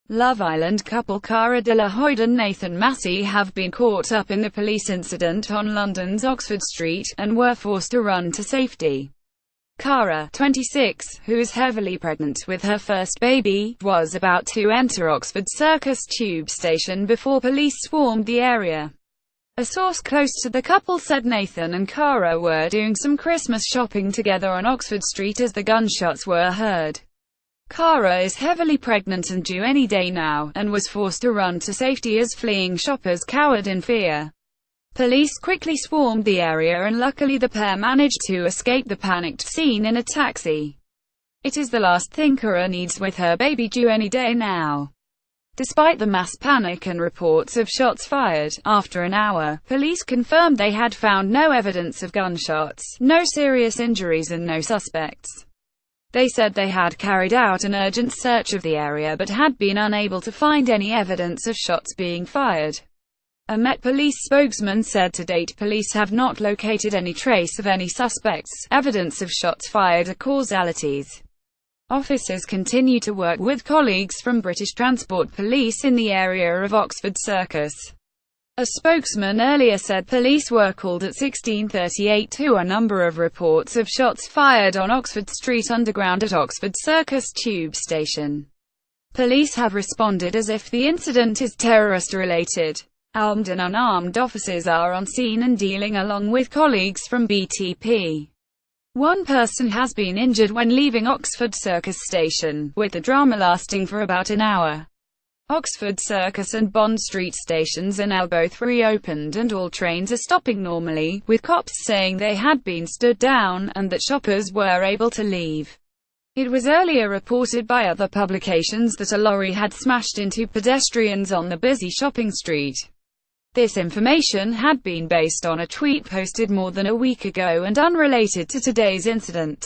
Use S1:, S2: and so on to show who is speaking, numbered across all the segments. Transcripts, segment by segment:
S1: Love Island couple Cara Hoyde and Nathan Massey have been caught up in the police incident on London's Oxford Street, and were forced to run to safety. Cara, 26, who is heavily pregnant with her first baby, was about to enter Oxford Circus tube station before police swarmed the area. A source close to the couple said Nathan and Cara were doing some Christmas shopping together on Oxford Street as the gunshots were heard. Cara is heavily pregnant and due any day now, and was forced to run to safety as fleeing shoppers cowered in fear. Police quickly swarmed the area and luckily the pair managed to escape the panicked scene in a taxi. It is the last thing Cara needs with her baby due any day now. Despite the mass panic and reports of shots fired, after an hour, police confirmed they had found no evidence of gunshots, no serious injuries and no suspects. They said they had carried out an urgent search of the area but had been unable to find any evidence of shots being fired. A Met Police spokesman said to date police have not located any trace of any suspects, evidence of shots fired or causalities. Officers continue to work with colleagues from British Transport Police in the area of Oxford Circus. A spokesman earlier said police were called at 16:38 to a number of reports of shots fired on Oxford Street Underground at Oxford Circus tube station. Police have responded as if the incident is terrorist-related. Armed and unarmed officers are on scene and dealing along with colleagues from BTP. One person has been injured when leaving Oxford Circus station, with the drama lasting for about an hour. Oxford Circus and Bond Street stations are now both reopened and all trains are stopping normally, with cops saying they had been stood down, and that shoppers were able to leave. It was earlier reported by other publications that a lorry had smashed into pedestrians on the busy shopping street. This information had been based on a tweet posted more than a week ago and unrelated to today's incident.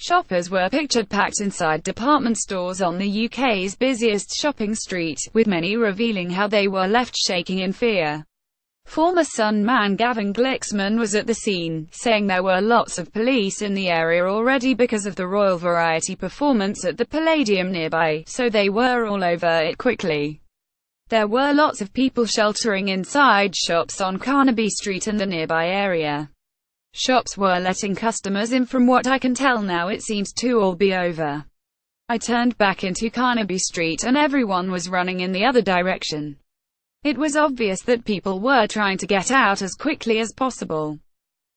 S1: Shoppers were pictured packed inside department stores on the UK's busiest shopping street, with many revealing how they were left shaking in fear. Former Sun man Gavin Glixman was at the scene, saying there were lots of police in the area already because of the Royal Variety performance at the Palladium nearby, so they were all over it quickly. There were lots of people sheltering inside shops on Carnaby Street and the nearby area. Shops were letting customers in. From what I can tell now it seems to all be over. I turned back into Carnaby Street and everyone was running in the other direction. It was obvious that people were trying to get out as quickly as possible.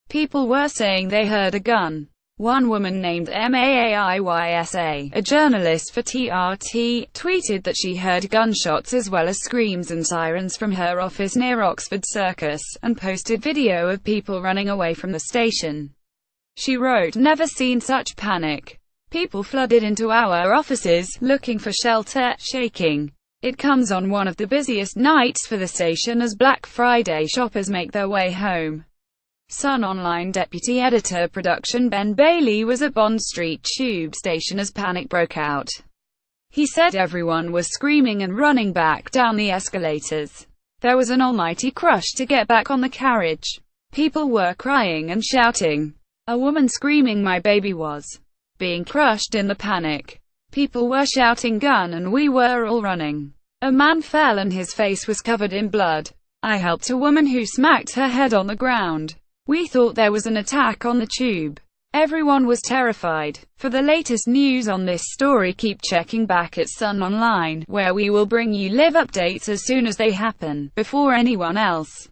S1: People were saying they heard a gun. One woman named Maaysa, a journalist for TRT, tweeted that she heard gunshots as well as screams and sirens from her office near Oxford Circus, and posted video of people running away from the station. She wrote, "Never seen such panic. People flooded into our offices, looking for shelter, shaking. It comes on one of the busiest nights for the station as Black Friday shoppers make their way home." Sun Online deputy editor production Ben Bailey was at Bond Street tube station as panic broke out. He said everyone was screaming and running back down the escalators. There was an almighty crush to get back on the carriage. People were crying and shouting. A woman screaming my baby was being crushed in the panic. People were shouting gun and we were all running. A man fell and his face was covered in blood. I helped a woman who smacked her head on the ground. We thought there was an attack on the tube. Everyone was terrified. For the latest news on this story, keep checking back at Sun Online, where we will bring you live updates as soon as they happen, before anyone else.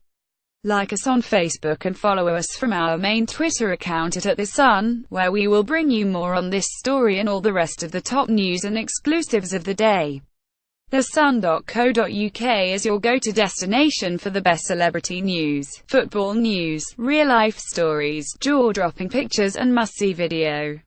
S1: Like us on Facebook and follow us from our main Twitter account at The Sun, where we will bring you more on this story and all the rest of the top news and exclusives of the day. thesun.co.uk is your go-to destination for the best celebrity news, football news, real-life stories, jaw-dropping pictures and must-see video.